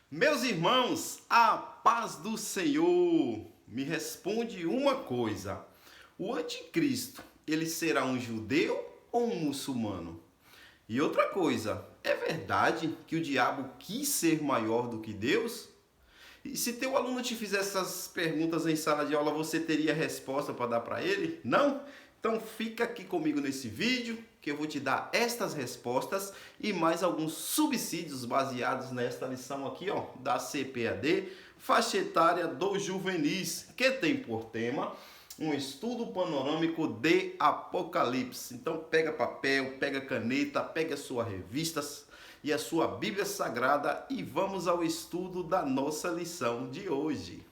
Meus irmãos, a paz do Senhor. Me responde uma coisa: o anticristo, ele será um judeu ou um muçulmano? E outra coisa, é verdade que o diabo quis ser maior do que Deus? E se teu aluno te fizer essas perguntas em sala de aula, você teria resposta para dar para ele? Não? Então fica aqui comigo nesse vídeo que eu vou te dar estas respostas e mais alguns subsídios baseados nesta lição aqui, ó, da CPAD, faixa etária dos juvenis, que tem por tema um estudo panorâmico de Apocalipse. Então pega papel, pega caneta, pega a sua revista e a sua Bíblia Sagrada e vamos ao estudo da nossa lição de hoje.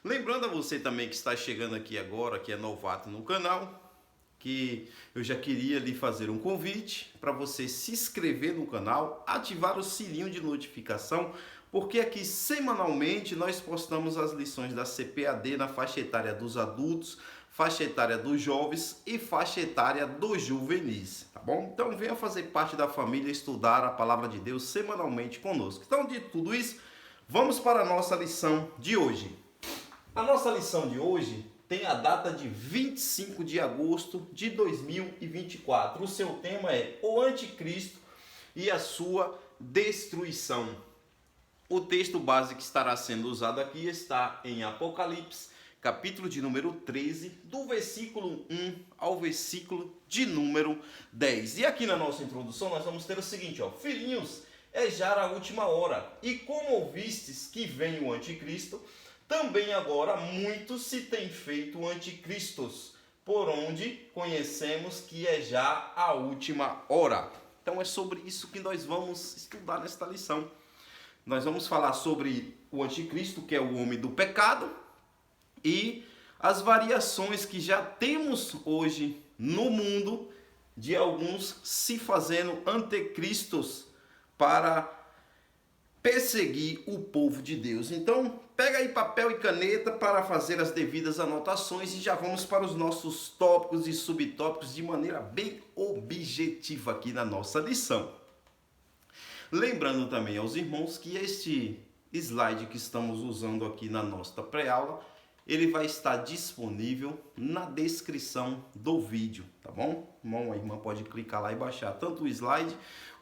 Lembrando a você também que está chegando aqui agora, que é novato no canal, que eu já queria lhe fazer um convite para você se inscrever no canal, ativar o sininho de notificação, porque aqui semanalmente nós postamos as lições da CPAD na faixa etária dos adultos, faixa etária dos jovens e faixa etária dos juvenis, tá bom? Então venha fazer parte da família, estudar a palavra de Deus semanalmente conosco. Então, de tudo isso, vamos para a nossa lição de hoje. A nossa lição de hoje tem a data de 25 de agosto de 2024. O seu tema é o anticristo e a sua destruição. O texto base que estará sendo usado aqui está em Apocalipse, capítulo de número 13, do versículo 1 ao versículo de número 10. E aqui na nossa introdução nós vamos ter o seguinte, ó: filhinhos, é já a última hora, e como ouvistes que vem o anticristo, também agora muitos se têm feito anticristos, por onde conhecemos que é já a última hora. Então é sobre isso que nós vamos estudar nesta lição. Nós vamos falar sobre o anticristo, que é o homem do pecado, e as variações que já temos hoje no mundo de alguns se fazendo anticristos para perseguir o povo de Deus. Então, pega aí papel e caneta para fazer as devidas anotações e já vamos para os nossos tópicos e subtópicos de maneira bem objetiva aqui na nossa lição. Lembrando também aos irmãos que este slide que estamos usando aqui na nossa pré-aula, ele vai estar disponível na descrição do vídeo, tá bom? A irmã pode clicar lá e baixar tanto o slide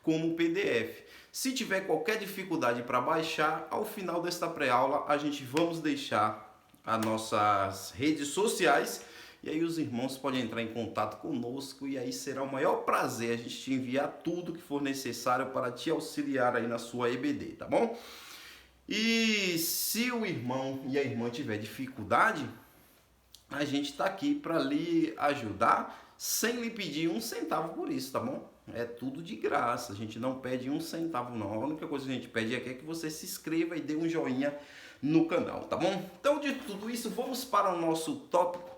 como o PDF. Se tiver qualquer dificuldade para baixar, ao final desta pré-aula a gente vamos deixar as nossas redes sociais e aí os irmãos podem entrar em contato conosco e aí será o maior prazer a gente te enviar tudo que for necessário para te auxiliar aí na sua EBD, tá bom? E se o irmão e a irmã tiver dificuldade, a gente está aqui para lhe ajudar sem lhe pedir um centavo por isso, tá bom? É tudo de graça, a gente não pede um centavo não. A única coisa que a gente pede é que você se inscreva e dê um joinha no canal, tá bom? Então, de tudo isso, vamos para o nosso tópico,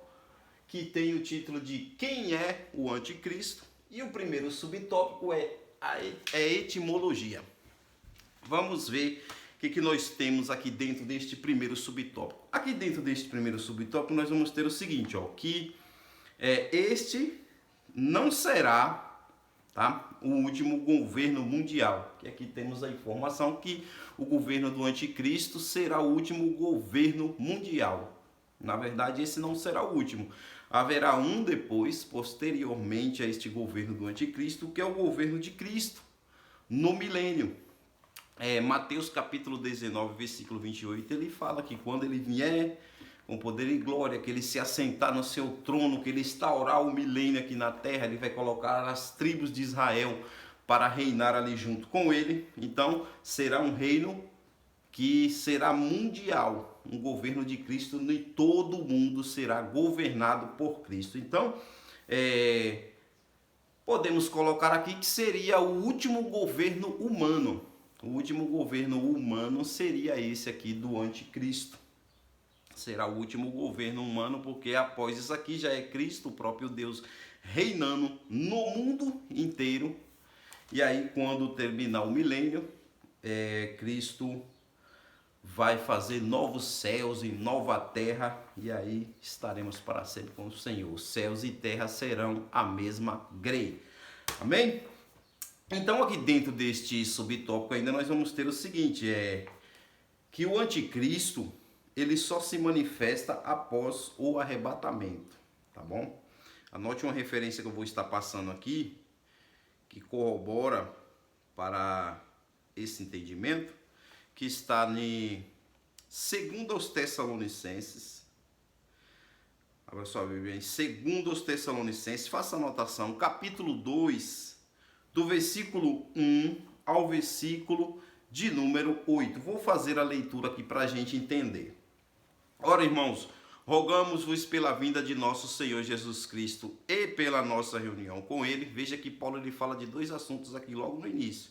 que tem o título de Quem é o Anticristo? E o primeiro subtópico é a etimologia. Vamos ver o que nós temos aqui dentro deste primeiro subtópico. Aqui dentro deste primeiro subtópico nós vamos ter o seguinte, ó, que este não será, tá, o último governo mundial. Que aqui temos a informação que o governo do anticristo será o último governo mundial. Na verdade, esse não será o último. Haverá um depois, posteriormente a este governo do anticristo, que é o governo de Cristo, no milênio. Mateus capítulo 19, versículo 28, ele fala que quando ele vier com poder e glória, que ele se assentar no seu trono, que ele instaurar o milênio aqui na terra, ele vai colocar as tribos de Israel para reinar ali junto com ele. Então será um reino que será mundial, um governo de Cristo, e todo mundo será governado por Cristo. Então podemos colocar aqui que seria o último governo humano. O último governo humano seria esse aqui do anticristo. Será o último governo humano, porque após isso aqui já é Cristo, o próprio Deus, reinando no mundo inteiro. E aí, quando terminar o milênio, Cristo vai fazer novos céus e nova terra, e aí estaremos para sempre com o Senhor. Céus e terra serão a mesma grei. Amém? Então aqui dentro deste subtópico ainda nós vamos ter o seguinte, que o anticristo, ele só se manifesta após o arrebatamento, tá bom? Anote uma referência que eu vou estar passando aqui, que corrobora para esse entendimento, que está em 2 Tessalonicenses, abra sua Bíblia, em 2 Tessalonicenses, faça a anotação, capítulo 2, do versículo 1 ao versículo de número 8. Vou fazer a leitura aqui para a gente entender. Ora, irmãos, rogamos-vos pela vinda de nosso Senhor Jesus Cristo e pela nossa reunião com Ele. Veja que Paulo ele fala de dois assuntos aqui logo no início.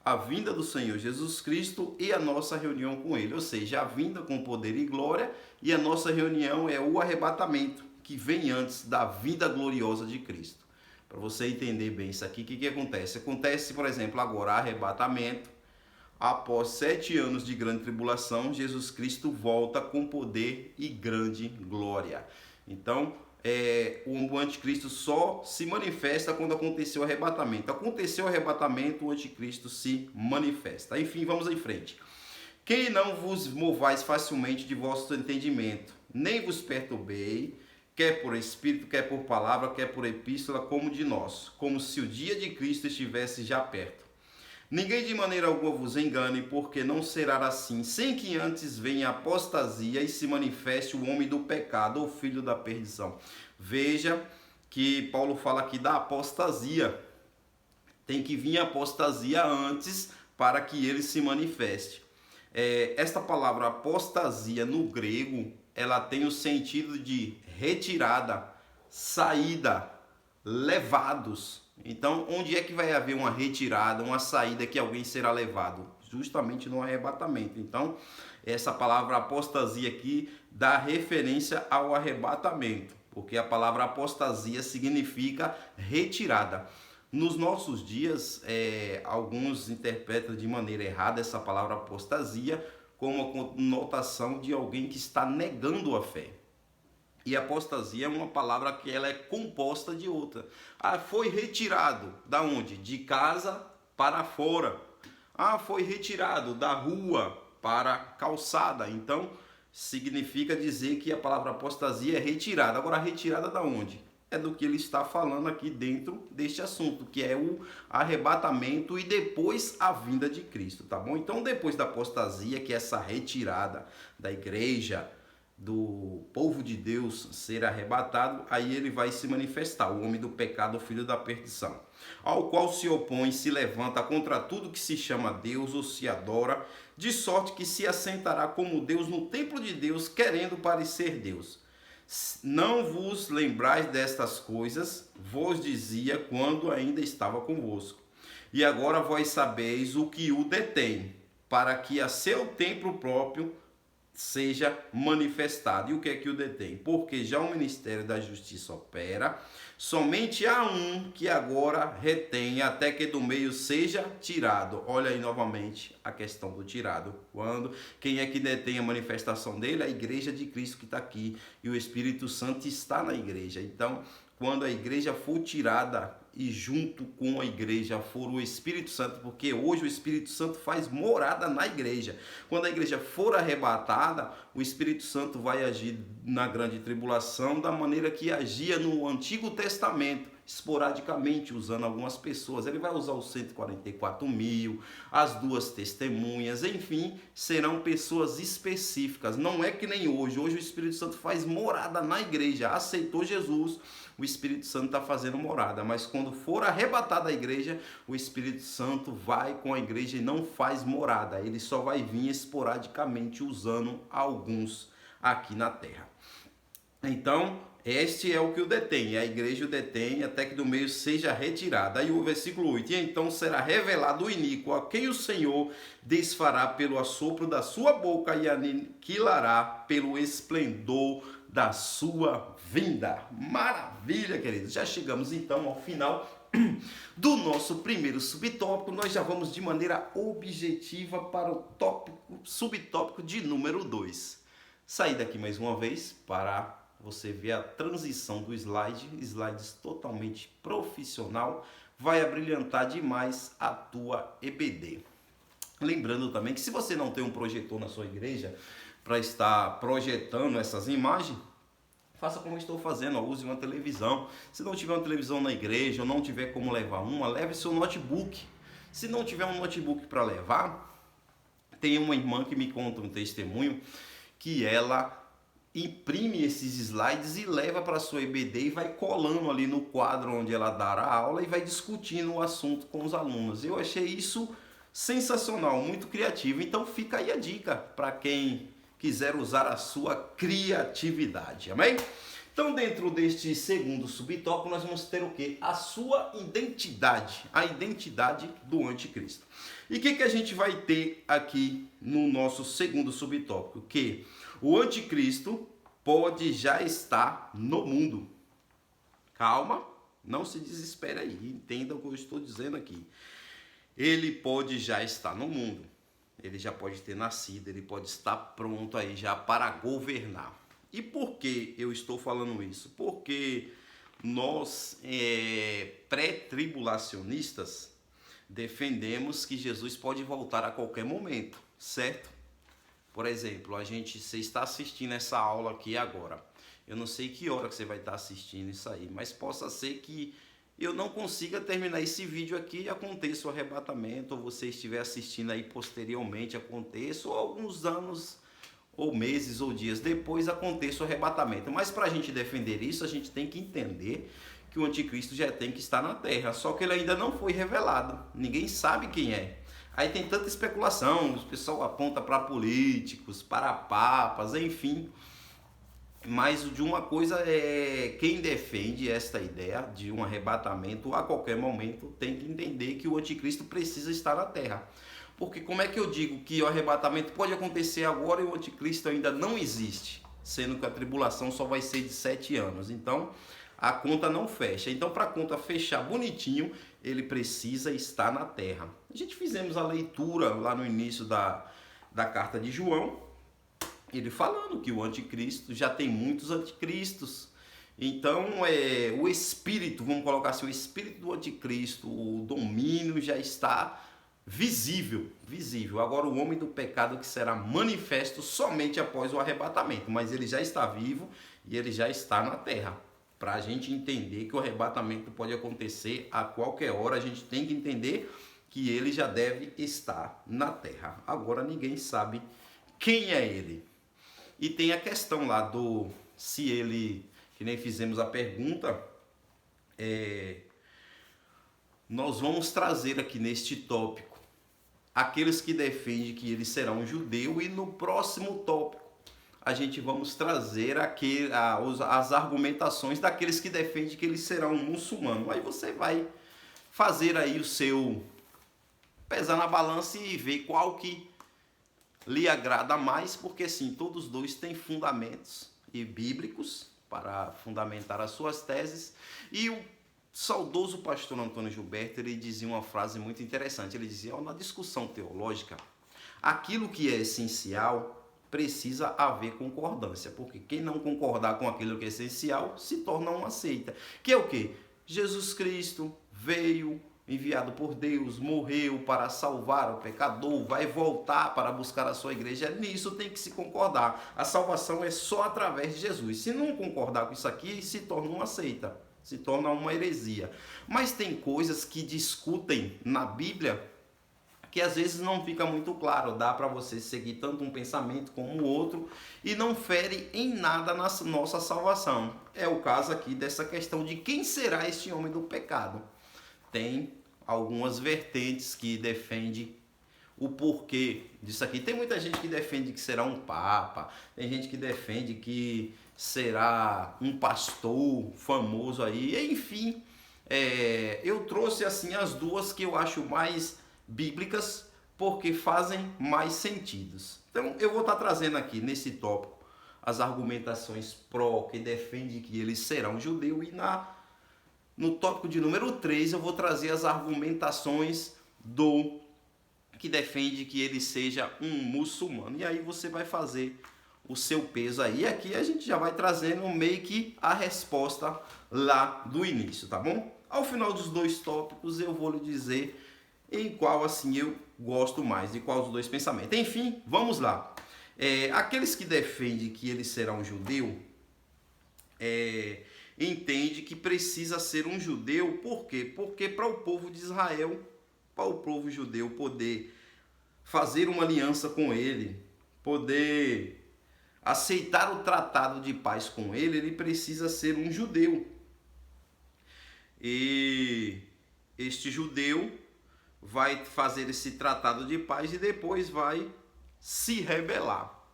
A vinda do Senhor Jesus Cristo e a nossa reunião com Ele. Ou seja, a vinda com poder e glória e a nossa reunião é o arrebatamento, que vem antes da vinda gloriosa de Cristo. Para você entender bem isso aqui, o que acontece? Acontece, por exemplo, agora arrebatamento. Após 7 anos de grande tribulação, Jesus Cristo volta com poder e grande glória. Então, o anticristo só se manifesta quando aconteceu o arrebatamento. Aconteceu o arrebatamento, o anticristo se manifesta. Enfim, vamos em frente. Que não vos movais facilmente de vosso entendimento, nem vos perturbei, quer por espírito, quer por palavra, quer por epístola, como de nós, como se o dia de Cristo estivesse já perto. Ninguém de maneira alguma vos engane, porque não será assim, sem que antes venha a apostasia e se manifeste o homem do pecado, ou filho da perdição. Veja que Paulo fala aqui da apostasia. Tem que vir a apostasia antes para que ele se manifeste. Esta palavra apostasia no grego, ela tem o sentido de retirada, saída, levados. Então, onde é que vai haver uma retirada, uma saída que alguém será levado? Justamente no arrebatamento. Então, essa palavra apostasia aqui dá referência ao arrebatamento, porque a palavra apostasia significa retirada. Nos nossos dias, alguns interpretam de maneira errada essa palavra apostasia como a conotação de alguém que está negando a fé. E apostasia é uma palavra que ela é composta de outra. Foi retirado da onde? De casa para fora. Foi retirado da rua para a calçada. Então, significa dizer que a palavra apostasia é retirada. Agora, retirada da onde? É do que ele está falando aqui dentro deste assunto, que é o arrebatamento e depois a vinda de Cristo, tá bom? Então, depois da apostasia, que é essa retirada da igreja, do povo de Deus ser arrebatado, aí ele vai se manifestar, o homem do pecado, o filho da perdição, ao qual se opõe, se levanta contra tudo que se chama Deus ou se adora, de sorte que se assentará como Deus no templo de Deus, querendo parecer Deus. Não vos lembrais destas coisas, vos dizia quando ainda estava convosco. E agora vós sabeis o que o detém, para que a seu tempo próprio seja manifestado. E o que é que o detém? Porque já o ministério da justiça opera, somente há um que agora retém até que do meio seja tirado. Olha aí novamente a questão do tirado. Quem é que detém a manifestação dele? A igreja de Cristo que está aqui. E o Espírito Santo está na igreja. Então, quando a igreja for tirada e junto com a igreja for o Espírito Santo, porque hoje o Espírito Santo faz morada na igreja. Quando a igreja for arrebatada, o Espírito Santo vai agir na grande tribulação da maneira que agia no Antigo Testamento, esporadicamente, usando algumas pessoas. Ele vai usar os 144 mil, as 2 testemunhas, enfim, serão pessoas específicas. Não é que nem hoje. Hoje o Espírito Santo faz morada na igreja. Aceitou Jesus, o Espírito Santo está fazendo morada. Mas quando for arrebatada a igreja, o Espírito Santo vai com a igreja e não faz morada. Ele só vai vir esporadicamente usando alguns aqui na terra. Então, este é o que o detém, a igreja o detém até que do meio seja retirada. Aí o versículo 8, e então será revelado o iníquo, a quem o Senhor desfará pelo assopro da sua boca e aniquilará pelo esplendor da sua vinda. Maravilha, queridos. Já chegamos então ao final do nosso primeiro subtópico. Nós já vamos de maneira objetiva para o subtópico de número 2. Saí daqui mais uma vez para você ver a transição do slide, slides totalmente profissional, vai abrilhantar demais a tua EBD. Lembrando também que se você não tem um projetor na sua igreja para estar projetando essas imagens, faça como eu estou fazendo, use uma televisão. Se não tiver uma televisão na igreja ou não tiver como levar uma, leve seu notebook. Se não tiver um notebook para levar, tem uma irmã que me conta um testemunho que ela imprime esses slides e leva para a sua EBD e vai colando ali no quadro onde ela dará a aula e vai discutindo o assunto com os alunos. Eu achei isso sensacional, muito criativo. Então fica aí a dica para quem quiser usar a sua criatividade, amém? Então, dentro deste segundo subtópico, nós vamos ter o quê? A sua identidade, a identidade do anticristo. E o que a gente vai ter aqui no nosso segundo subtópico? Que o anticristo pode já estar no mundo. Calma, não se desespere aí, entenda o que eu estou dizendo aqui. Ele pode já estar no mundo. Ele já pode ter nascido, ele pode estar pronto aí já para governar. E por que eu estou falando isso? Porque nós, pré-tribulacionistas, defendemos que Jesus pode voltar a qualquer momento, certo? Por exemplo, você está assistindo essa aula aqui agora. Eu não sei que hora que você vai estar assistindo isso aí, mas possa ser que eu não consiga terminar esse vídeo aqui e aconteça o arrebatamento, ou você estiver assistindo aí posteriormente aconteça, ou alguns anos, ou meses, ou dias depois aconteça o arrebatamento. Mas para a gente defender isso, a gente tem que entender que o anticristo já tem que estar na terra, só que ele ainda não foi revelado, ninguém sabe quem é. Aí tem tanta especulação, o pessoal aponta para políticos, para papas, enfim. Mas de uma coisa é, quem defende esta ideia de um arrebatamento a qualquer momento tem que entender que o anticristo precisa estar na terra. Porque como é que eu digo que o arrebatamento pode acontecer agora e o anticristo ainda não existe? Sendo que a tribulação só vai ser de 7 anos. Então a conta não fecha. Então para a conta fechar bonitinho, ele precisa estar na terra. A gente fizemos a leitura lá no início da carta de João, ele falando que o anticristo já tem muitos anticristos. Então o espírito, vamos colocar assim, o espírito do anticristo, o domínio já está visível. Agora o homem do pecado que será manifesto somente após o arrebatamento, mas ele já está vivo e ele já está na terra. Para a gente entender que o arrebatamento pode acontecer a qualquer hora, a gente tem que entender que ele já deve estar na terra. Agora ninguém sabe quem é ele. E tem a questão lá do se ele, que nem fizemos a pergunta, nós vamos trazer aqui neste tópico aqueles que defendem que ele será um judeu, e no próximo tópico a gente vamos trazer aqui as argumentações daqueles que defendem que ele será um muçulmano. Aí você vai fazer aí o seu pesar na balança e ver qual que lhe agrada mais, porque sim, todos dois têm fundamentos bíblicos para fundamentar as suas teses. E o saudoso pastor Antônio Gilberto, ele dizia uma frase muito interessante. Ele dizia: na discussão teológica, aquilo que é essencial precisa haver concordância, porque quem não concordar com aquilo que é essencial se torna uma seita. Que é o quê? Jesus Cristo veio enviado por Deus, morreu para salvar o pecador, vai voltar para buscar a sua igreja. Nisso tem que se concordar. A salvação é só através de Jesus. Se não concordar com isso aqui, se torna uma seita, se torna uma heresia. Mas tem coisas que discutem na Bíblia que às vezes não fica muito claro. Dá para você seguir tanto um pensamento como o outro e não fere em nada na nossa salvação. É o caso aqui dessa questão de quem será este homem do pecado. Tem algumas vertentes que defendem o porquê disso aqui. Tem muita gente que defende que será um papa, tem gente que defende que será um pastor famoso aí, enfim. Eu trouxe assim as duas que eu acho mais bíblicas, porque fazem mais sentidos. Então eu vou estar trazendo aqui nesse tópico as argumentações pró, que defende que ele será um judeu, e no tópico de número 3 eu vou trazer as argumentações do que defende que ele seja um muçulmano. E aí você vai fazer o seu peso aí. Aqui a gente já vai trazendo meio que a resposta lá do início, tá bom? Ao final dos dois tópicos eu vou lhe dizer em qual assim eu gosto mais, de qual os dois pensamentos. Enfim, vamos lá. Aqueles que defendem que ele será um judeu, entende que precisa ser um judeu. Por quê? Porque para o povo de Israel, para o povo judeu poder fazer uma aliança com ele, poder aceitar o tratado de paz com ele, ele precisa ser um judeu. E este judeu vai fazer esse tratado de paz e depois vai se rebelar.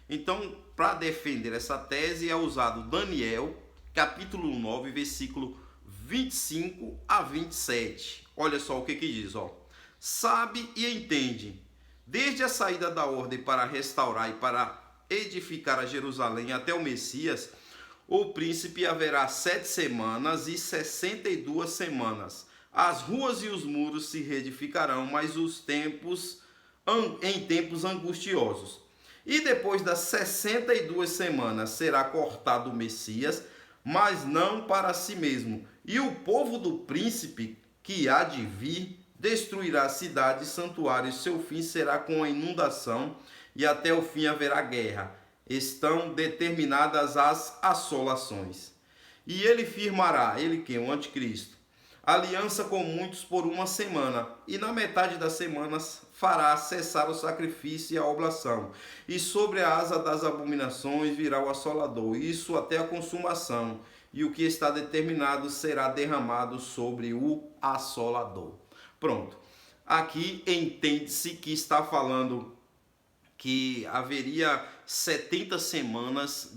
Então, para defender essa tese é usado Daniel, capítulo 9, versículo 25 a 27. Olha só o que diz, ó. Sabe e entende, desde a saída da ordem para restaurar e para edificar a Jerusalém até o Messias, o príncipe haverá 7 semanas e 62 semanas. As ruas e os muros se reedificarão, mas em tempos angustiosos. E depois das 62 semanas será cortado o Messias, mas não para si mesmo. E o povo do príncipe que há de vir destruirá a cidade e santuário. Seu fim será com a inundação e até o fim haverá guerra. Estão determinadas as assolações. E ele firmará, ele quem? O anticristo, aliança com muitos por 1 semana, e na metade das semanas fará cessar o sacrifício e a oblação, e sobre a asa das abominações virá o assolador, isso até a consumação, e o que está determinado será derramado sobre o assolador. Pronto. Aqui entende-se que está falando que haveria 70 semanas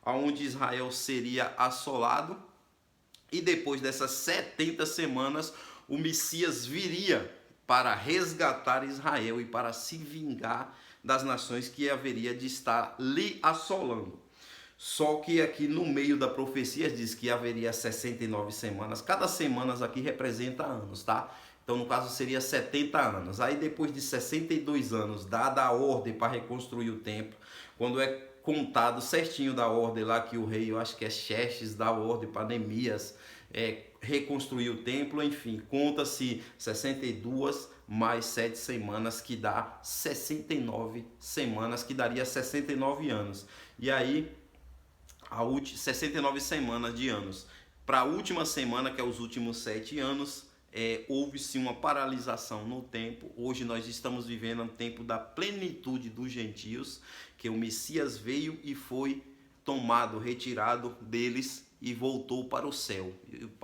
onde Israel seria assolado, e depois dessas 70 semanas o Messias viria para resgatar Israel e para se vingar das nações que haveria de estar lhe assolando. Só que aqui no meio da profecia diz que haveria 69 semanas. Cada semana aqui representa anos, tá? Então no caso seria 70 anos. Aí depois de 62 anos, dada a ordem para reconstruir o templo, quando é contado certinho da ordem lá que o rei, eu acho que é Xerxes, dá ordem para Neemias reconstruir o templo, enfim, conta-se 62 mais 7 semanas, que dá 69 semanas, que daria 69 anos. E aí, 69 semanas de anos. Para a última semana, que é os últimos 7 anos, houve-se uma paralisação no tempo. Hoje nós estamos vivendo um tempo da plenitude dos gentios, que o Messias veio e foi tomado, retirado deles e voltou para o céu.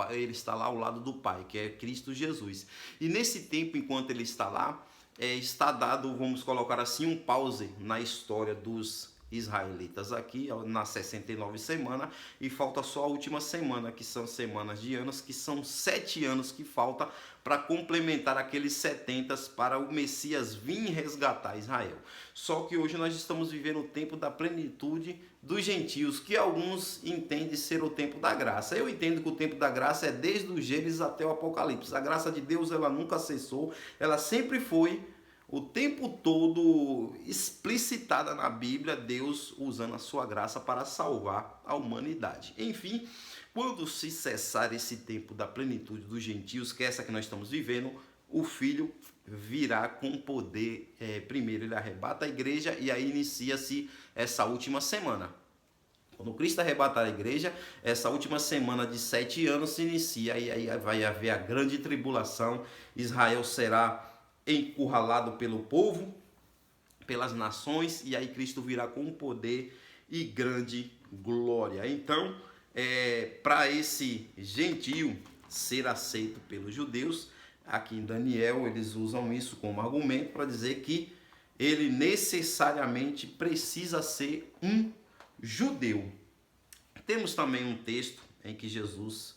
Ele está lá ao lado do Pai, que é Cristo Jesus. E nesse tempo, enquanto ele está lá, está dado, vamos colocar assim, um pause na história dos israelitas aqui, nas 69 semanas, e falta só a última semana, que são semanas de anos, que são 7 anos que falta para complementar aqueles 70 para o Messias vir resgatar Israel. Só que hoje nós estamos vivendo o tempo da plenitude dos gentios, que alguns entendem ser o tempo da graça. Eu entendo que o tempo da graça é desde o Gênesis até o Apocalipse. A graça de Deus, ela nunca cessou, ela sempre foi o tempo todo explicitada na Bíblia, Deus usando a sua graça para salvar a humanidade. Enfim, quando se cessar esse tempo da plenitude dos gentios, que é essa que nós estamos vivendo, o Filho virá com poder. Primeiro ele arrebata a igreja e aí inicia-se essa última semana. Quando Cristo arrebatar a igreja, essa última semana de 7 anos se inicia e aí vai haver a grande tribulação. Israel será encurralado pelo povo, pelas nações, e aí Cristo virá com poder e grande glória. Então, para esse gentio ser aceito pelos judeus, aqui em Daniel eles usam isso como argumento para dizer que ele necessariamente precisa ser um judeu. Temos também um texto em que Jesus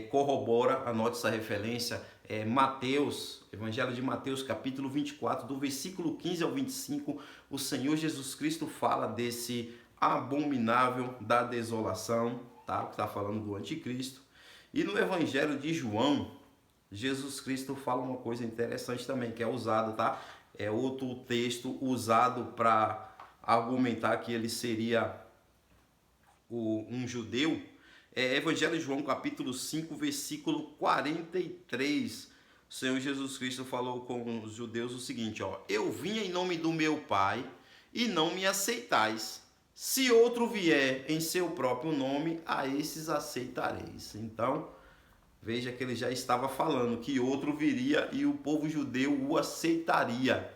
corrobora, anote essa referência, Mateus, Evangelho de Mateus, capítulo 24, do versículo 15 ao 25, o Senhor Jesus Cristo fala desse abominável da desolação, tá? Que está falando do anticristo. E no Evangelho de João, Jesus Cristo fala uma coisa interessante também, que é usado, tá? É outro texto usado para argumentar que ele seria um judeu. Evangelho de João, capítulo 5, versículo 43. O Senhor Jesus Cristo falou com os judeus o seguinte, ó: eu vim em nome do meu Pai e não me aceitais. Se outro vier em seu próprio nome, a esses aceitareis. Então, veja que ele já estava falando que outro viria e o povo judeu o aceitaria.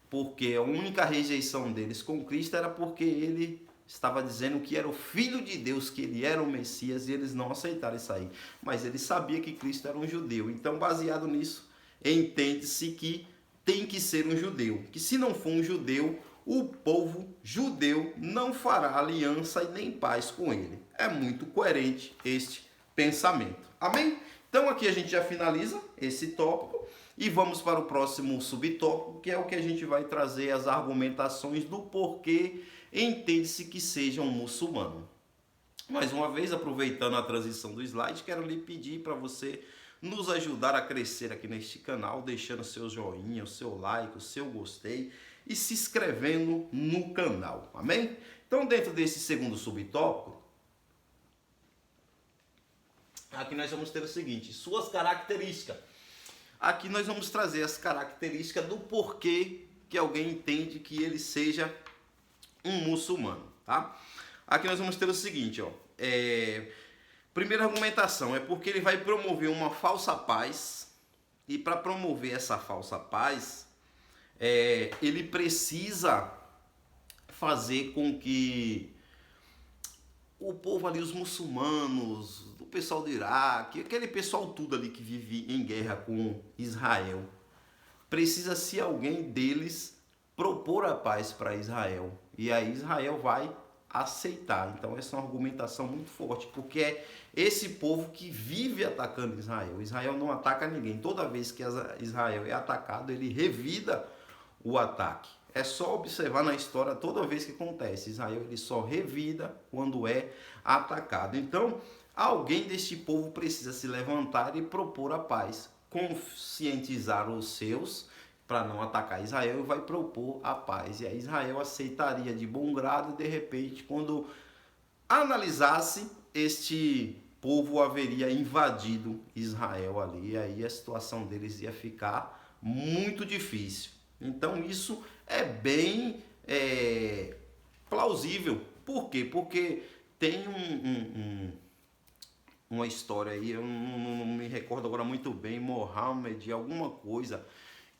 Porque a única rejeição deles com Cristo era porque ele estava dizendo que era o Filho de Deus, que ele era o Messias, e eles não aceitaram isso aí. Mas ele sabia que Cristo era um judeu. Então, baseado nisso, entende-se que tem que ser um judeu. Que se não for um judeu, o povo judeu não fará aliança e nem paz com ele. É muito coerente este pensamento. Amém? Então aqui a gente já finaliza esse tópico e vamos para o próximo subtópico, que é o que a gente vai trazer as argumentações do porquê entende-se que seja um muçulmano. Mais uma vez, aproveitando a transição do slide, quero lhe pedir para você nos ajudar a crescer aqui neste canal, deixando seu joinha, o seu like, o seu gostei e se inscrevendo no canal, amém? Então, dentro desse segundo subtópico, aqui nós vamos ter o seguinte, suas características. Aqui nós vamos trazer as características do porquê que alguém entende que ele seja um muçulmano, tá? Aqui nós vamos ter o seguinte, ó, primeira argumentação é porque ele vai promover uma falsa paz, e para promover essa falsa paz, ele precisa fazer com que o povo ali, os muçulmanos, o pessoal do Iraque, aquele pessoal tudo ali que vive em guerra com Israel, precisa se alguém deles propor a paz para Israel. E aí Israel vai aceitar. Então essa é uma argumentação muito forte, porque é esse povo que vive atacando Israel. Israel não ataca ninguém. Toda vez que Israel é atacado, ele revida o ataque. É só observar na história, toda vez que acontece, Israel ele só revida quando é atacado. Então, alguém deste povo precisa se levantar e propor a paz, conscientizar os seus para não atacar Israel e vai propor a paz. E aí Israel aceitaria de bom grado e de repente, quando analisasse, este povo haveria invadido Israel ali. E aí a situação deles ia ficar muito difícil. Então isso é bem plausível. Por quê? Porque tem uma história aí, eu não me recordo agora muito bem, Mohammed, alguma coisa,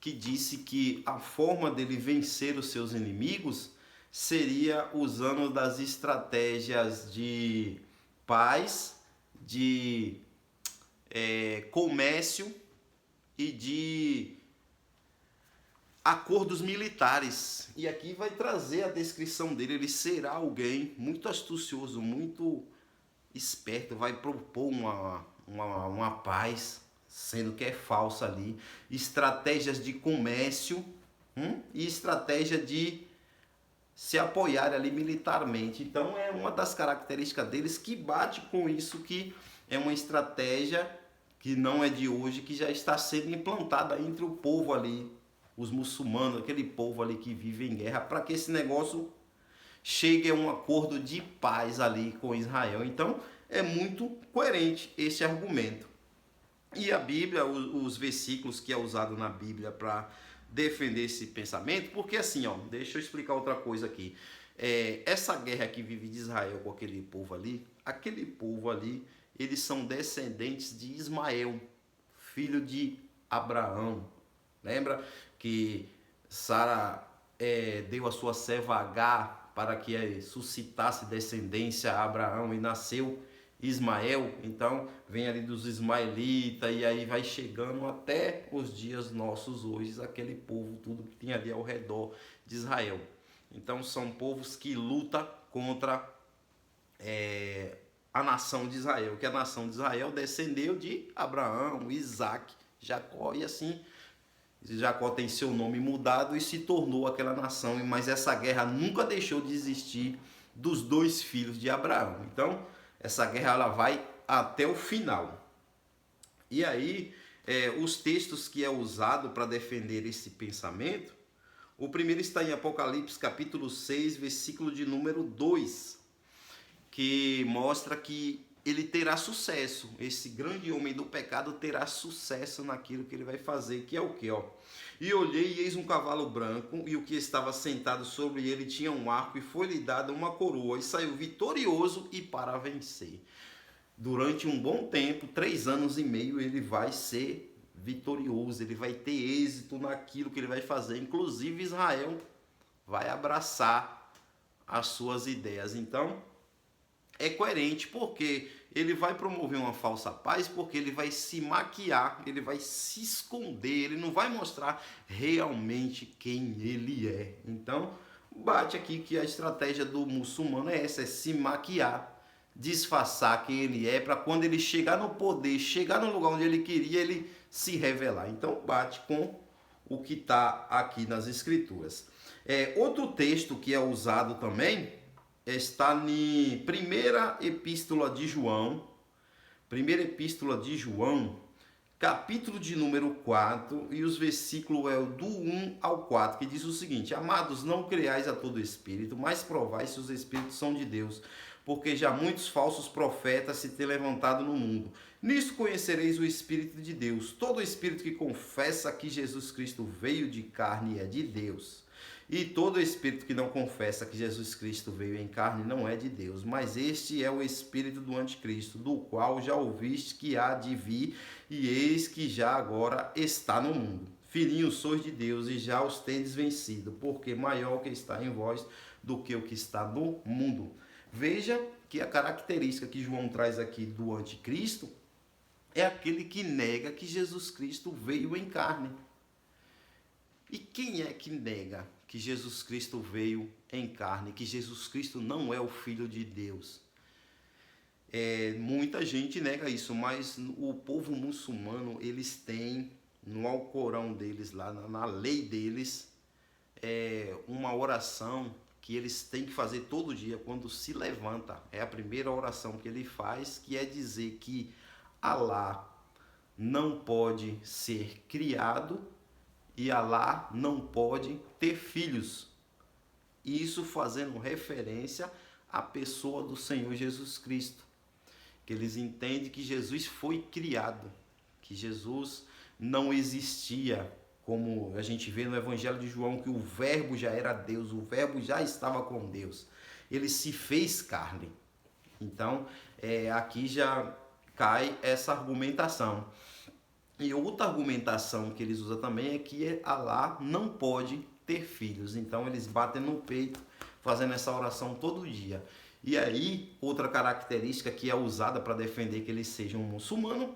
que disse que a forma dele vencer os seus inimigos seria usando das estratégias de paz, de comércio e de acordos militares. E aqui vai trazer a descrição dele. Ele será alguém muito astucioso, muito esperto, vai propor uma paz, sendo que é falsa ali, estratégias de comércio e estratégia de se apoiar ali militarmente. Então é uma das características deles que bate com isso, que é uma estratégia que não é de hoje, que já está sendo implantada entre o povo ali, os muçulmanos, aquele povo ali que vive em guerra, para que esse negócio chegue a um acordo de paz ali com Israel. Então é muito coerente esse argumento. E a Bíblia, os versículos que é usado na Bíblia para defender esse pensamento, porque assim, ó, deixa eu explicar outra coisa aqui. Essa guerra que vive de Israel com aquele povo ali, eles são descendentes de Ismael, filho de Abraão. Lembra que Sara deu a sua serva Agar para que suscitasse descendência a Abraão e nasceu Ismael? Então vem ali dos ismaelitas e aí vai chegando até os dias nossos hoje, aquele povo tudo que tem ali ao redor de Israel. Então são povos que lutam contra a nação de Israel, que a nação de Israel descendeu de Abraão, Isaac, Jacó, e assim Jacó tem seu nome mudado e se tornou aquela nação, mas essa guerra nunca deixou de existir dos dois filhos de Abraão. Então essa guerra ela vai até o final. E aí os textos que é usado para defender esse pensamento, o primeiro está em Apocalipse capítulo 6, versículo de número 2, que mostra que ele terá sucesso. Esse grande homem do pecado terá sucesso naquilo que ele vai fazer, que é o quê? E olhei, e eis um cavalo branco, e o que estava sentado sobre ele tinha um arco, e foi-lhe dada uma coroa, e saiu vitorioso e para vencer. Durante um bom tempo, 3 anos e meio, ele vai ser vitorioso, ele vai ter êxito naquilo que ele vai fazer. Inclusive Israel vai abraçar as suas ideias. Então, é coerente, porque ele vai promover uma falsa paz, porque ele vai se maquiar, ele vai se esconder, ele não vai mostrar realmente quem ele é. Então, bate aqui que a estratégia do muçulmano é essa, é se maquiar, disfarçar quem ele é, para quando ele chegar no poder, chegar no lugar onde ele queria, ele se revelar. Então, bate com o que está aqui nas escrituras. Outro texto que é usado também está em primeira epístola de João, capítulo de número 4, e os versículos é do 1 ao 4, que diz o seguinte: Amados, não creais a todo espírito, mas provai se os espíritos são de Deus, porque já muitos falsos profetas se têm levantado no mundo. Nisto conhecereis o Espírito de Deus. Todo espírito que confessa que Jesus Cristo veio de carne é de Deus. E todo espírito que não confessa que Jesus Cristo veio em carne não é de Deus. Mas este é o espírito do anticristo, do qual já ouviste que há de vir, e eis que já agora está no mundo. Filhinhos, sois de Deus e já os tendes vencido, porque maior o que está em vós do que o que está no mundo. Veja que a característica que João traz aqui do anticristo é aquele que nega que Jesus Cristo veio em carne. E quem é que nega que Jesus Cristo veio em carne, que Jesus Cristo não é o Filho de Deus? Muita gente nega isso, mas o povo muçulmano, eles têm no Alcorão deles, lá na lei deles, uma oração que eles têm que fazer todo dia quando se levanta. É a primeira oração que ele faz, que é dizer que Alá não pode ser criado e Alá não pode ter filhos. Isso fazendo referência à pessoa do Senhor Jesus Cristo. Que eles entendem que Jesus foi criado, que Jesus não existia, como a gente vê no Evangelho de João, que o verbo já era Deus, o verbo já estava com Deus. Ele se fez carne. Então, aqui já cai essa argumentação. E outra argumentação que eles usam também é que Alá não pode ter filhos. Então, eles batem no peito, fazendo essa oração todo dia. E aí, outra característica que é usada para defender que eles sejam muçulmanos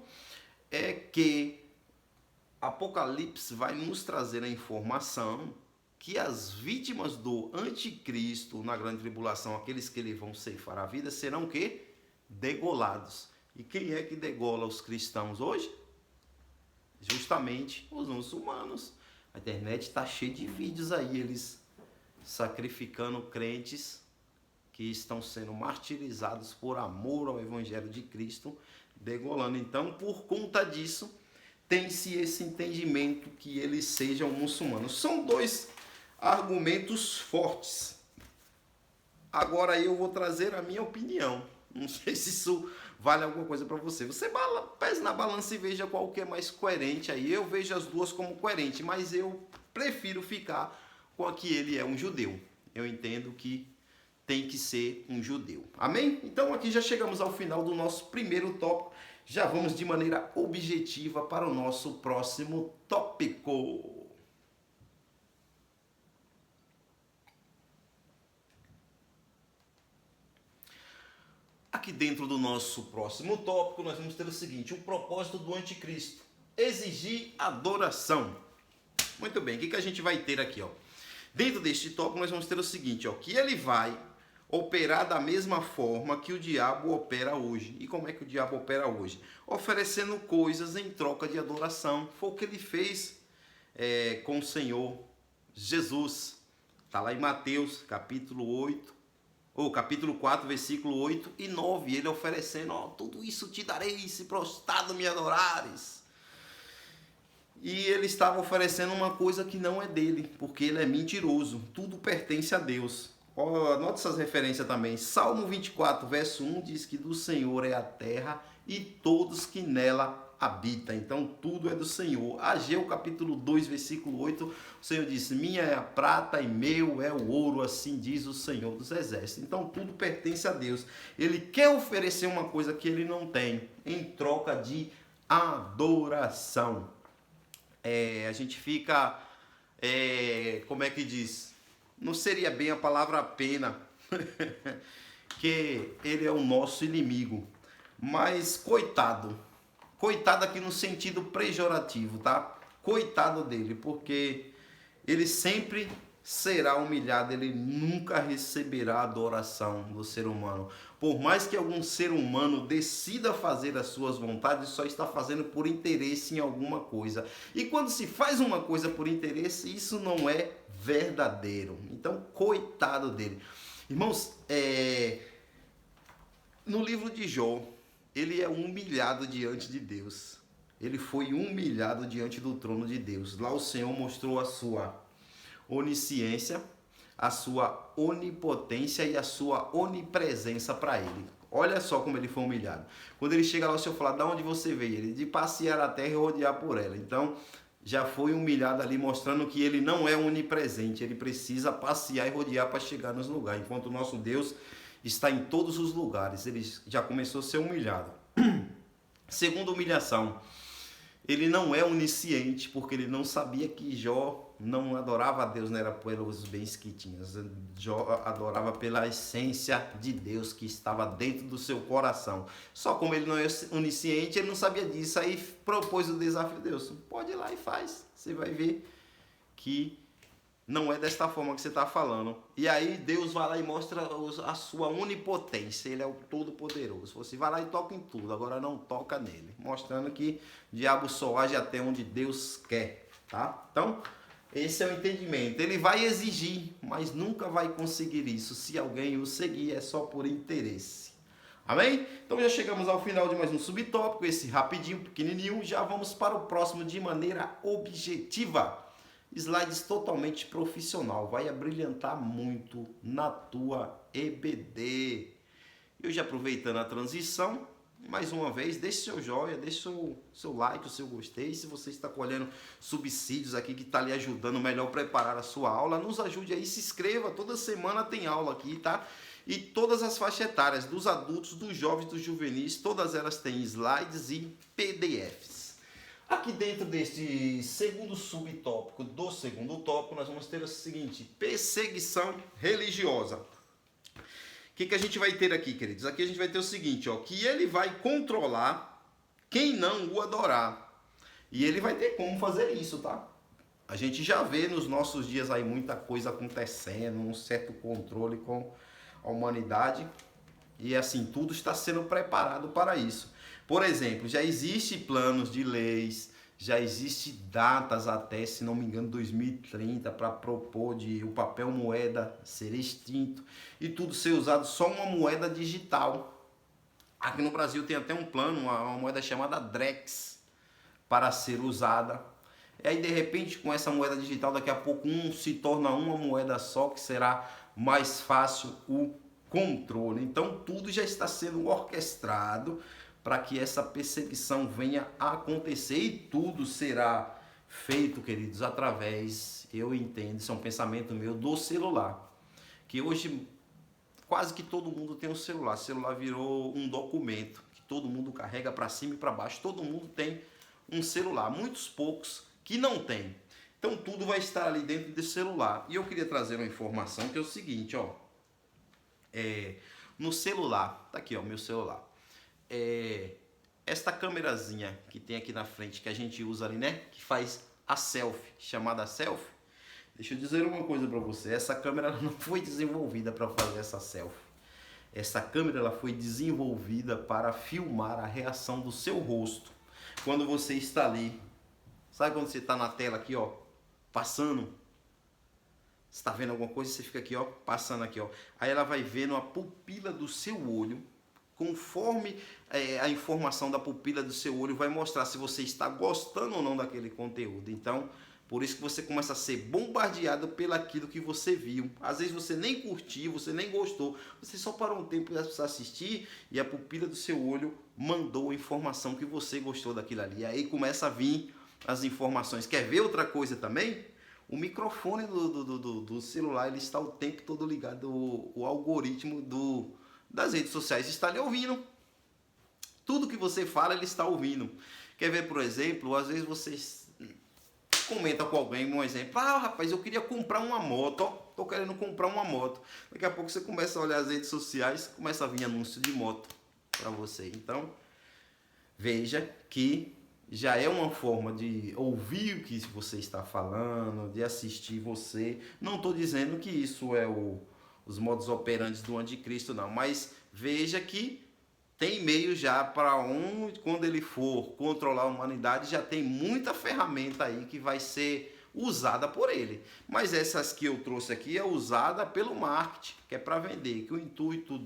é que Apocalipse vai nos trazer a informação que as vítimas do anticristo na grande tribulação, aqueles que lhe vão ceifar a vida, serão o quê? Degolados. E quem é que degola os cristãos hoje? Justamente os muçulmanos. A internet está cheia de vídeos aí, eles sacrificando crentes que estão sendo martirizados por amor ao Evangelho de Cristo, degolando. Então, por conta disso, tem-se esse entendimento que eles sejam muçulmanos. São dois argumentos fortes. Agora eu vou trazer a minha opinião. Não sei se isso vale alguma coisa para você. Você pese na balança e veja qual que é mais coerente aí. Eu vejo as duas como coerentes, mas eu prefiro ficar com a que ele é um judeu. Eu entendo que tem que ser um judeu. Amém? Então aqui já chegamos ao final do nosso primeiro tópico. Já vamos de maneira objetiva para o nosso próximo tópico. Aqui dentro do nosso próximo tópico, nós vamos ter o seguinte: o propósito do anticristo: exigir adoração. Muito bem, o que a gente vai ter aqui? Dentro deste tópico, nós vamos ter o seguinte: que ele vai operar da mesma forma que o diabo opera hoje. E como é que o diabo opera hoje? Oferecendo coisas em troca de adoração. Foi o que ele fez com o Senhor Jesus. Está lá em Mateus, capítulo 4, versículo 8 e 9. Ele oferecendo: tudo isso te darei se prostrado me adorares. E ele estava oferecendo uma coisa que não é dele, porque ele é mentiroso. Tudo pertence a Deus. Anote essas referências também. Salmo 24, verso 1 diz que do Senhor é a terra e todos que nela habitam. Então tudo é do Senhor. Ageu capítulo 2, versículo 8, o Senhor diz: minha é a prata e meu é o ouro, assim diz o Senhor dos Exércitos. Então tudo pertence a Deus. Ele quer oferecer uma coisa que ele não tem, em troca de adoração. A gente fica, como é que diz? Não seria bem a palavra pena, que ele é o nosso inimigo. Mas coitado aqui no sentido pejorativo, tá? Coitado dele, porque ele sempre será humilhado, ele nunca receberá a adoração do ser humano. Por mais que algum ser humano decida fazer as suas vontades, só está fazendo por interesse em alguma coisa. E quando se faz uma coisa por interesse, isso não é verdadeiro. Então, coitado dele. Irmãos, no livro de Jó, ele é humilhado diante de Deus. Ele foi humilhado diante do trono de Deus. Lá o Senhor mostrou a sua onisciência, a sua onipotência e a sua onipresença para ele. Olha só como ele foi humilhado. Quando ele chega lá, o Senhor fala: da onde você veio? Ele: de passear a terra e rodear por ela. Então, já foi humilhado ali, mostrando que ele não é onipresente. Ele precisa passear e rodear para chegar nos lugares. Enquanto o nosso Deus está em todos os lugares. Ele já começou a ser humilhado. Segunda humilhação. Ele não é onisciente, porque ele não sabia que Jó não adorava a Deus, não era pelos bens que tinha. Jó adorava pela essência de Deus que estava dentro do seu coração. Só como ele não é onisciente, ele não sabia disso. Aí propôs o desafio de Deus: pode ir lá e faz. Você vai ver que não é desta forma que você está falando. E aí Deus vai lá e mostra a sua onipotência. Ele é o Todo-Poderoso. Você vai lá e toca em tudo, agora não toca nele. Mostrando que o diabo só age até onde Deus quer. Tá? Então, esse é o entendimento. Ele vai exigir, mas nunca vai conseguir isso. Se alguém o seguir, é só por interesse. Amém? Então já chegamos ao final de mais um subtópico. Esse rapidinho, pequenininho. Já vamos para o próximo de maneira objetiva. Slides totalmente profissional, vai abrilhantar muito na tua EBD. Eu já aproveitando a transição, mais uma vez, deixe seu joinha, deixe seu like, o seu gostei. Se você está colhendo subsídios aqui que está lhe ajudando melhor a preparar a sua aula, nos ajude aí, se inscreva, toda semana tem aula aqui, tá? E todas as faixas etárias, dos adultos, dos jovens, dos juvenis, todas elas têm slides e PDFs. Aqui dentro deste segundo subtópico do segundo tópico, nós vamos ter o seguinte: perseguição religiosa. O que a gente vai ter aqui, queridos? Aqui a gente vai ter o seguinte, ó, que ele vai controlar quem não o adorar. E ele vai ter como fazer isso, tá? A gente já vê nos nossos dias aí muita coisa acontecendo, um certo controle com a humanidade. E assim, tudo está sendo preparado para isso. Por exemplo, já existe planos de leis, já existe datas até, se não me engano, 2030, para propor de o papel moeda ser extinto e tudo ser usado só uma moeda digital. Aqui no Brasil tem até um plano, uma moeda chamada Drex, para ser usada. E aí, de repente, com essa moeda digital, daqui a pouco se torna uma moeda só, que será mais fácil o controle. Então, tudo já está sendo orquestrado para que essa perseguição venha a acontecer, e tudo será feito, queridos, através, eu entendo, isso é um pensamento meu, do celular. Que hoje quase que todo mundo tem um celular. O celular virou um documento que todo mundo carrega para cima e para baixo. Todo mundo tem um celular, muitos poucos que não tem. Então tudo vai estar ali dentro desse celular. E eu queria trazer uma informação que é o seguinte, ó. No celular, tá aqui, ó, meu celular. Esta câmerazinha que tem aqui na frente, que a gente usa ali, né, que faz a selfie, chamada selfie. Deixa eu dizer uma coisa para você, essa câmera não foi desenvolvida para fazer essa selfie. Essa câmera ela foi desenvolvida para filmar a reação do seu rosto quando você está ali. Sabe quando você está na tela aqui, ó, passando? Você está vendo alguma coisa, você fica aqui, ó, passando aqui, ó. Aí ela vai vendo a pupila do seu olho. Conforme a informação da pupila do seu olho vai mostrar se você está gostando ou não daquele conteúdo. Então, Por isso que você começa a ser bombardeado pelaquilo que você viu. Às vezes você nem curtiu, você nem gostou. Você só parou um tempo para assistir e a pupila do seu olho mandou a informação que você gostou daquilo ali. Aí começa a vir as informações. Quer ver outra coisa também? O microfone do celular ele está o tempo todo ligado. O algoritmo das redes sociais está lhe ouvindo. Tudo que você fala ele está ouvindo. Quer ver, por exemplo, às vezes você comenta com alguém, um exemplo, rapaz, eu queria comprar uma moto, tô querendo comprar uma moto. Daqui a pouco você começa a olhar as redes sociais, começa a vir anúncio de moto para você. Então, veja que já é uma forma de ouvir o que você está falando, de assistir você. Não estou dizendo que isso é os modus operandi do anticristo, não, mas veja que tem meio já para quando ele for controlar a humanidade, já tem muita ferramenta aí que vai ser usada por ele. Mas essas que eu trouxe aqui é usada pelo marketing, que é para vender, que o intuito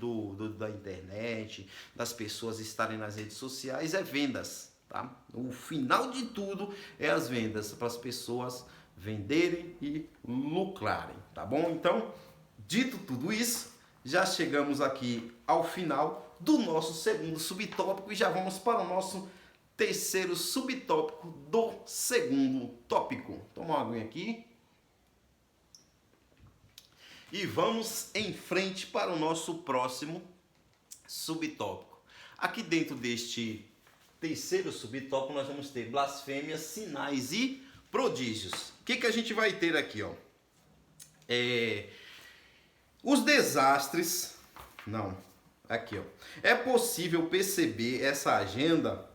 da internet, das pessoas estarem nas redes sociais é vendas, tá? O final de tudo é as vendas, para as pessoas venderem e lucrarem, tá bom? Então, dito tudo isso, já chegamos aqui ao final do nosso segundo subtópico e já vamos para o nosso terceiro subtópico do segundo tópico. Toma uma aguinha aqui. E vamos em frente para o nosso próximo subtópico. Aqui dentro deste terceiro subtópico nós vamos ter blasfêmias, sinais e prodígios. O que a gente vai ter aqui, ó? Os desastres... Não... Aqui, ó. É possível perceber essa agenda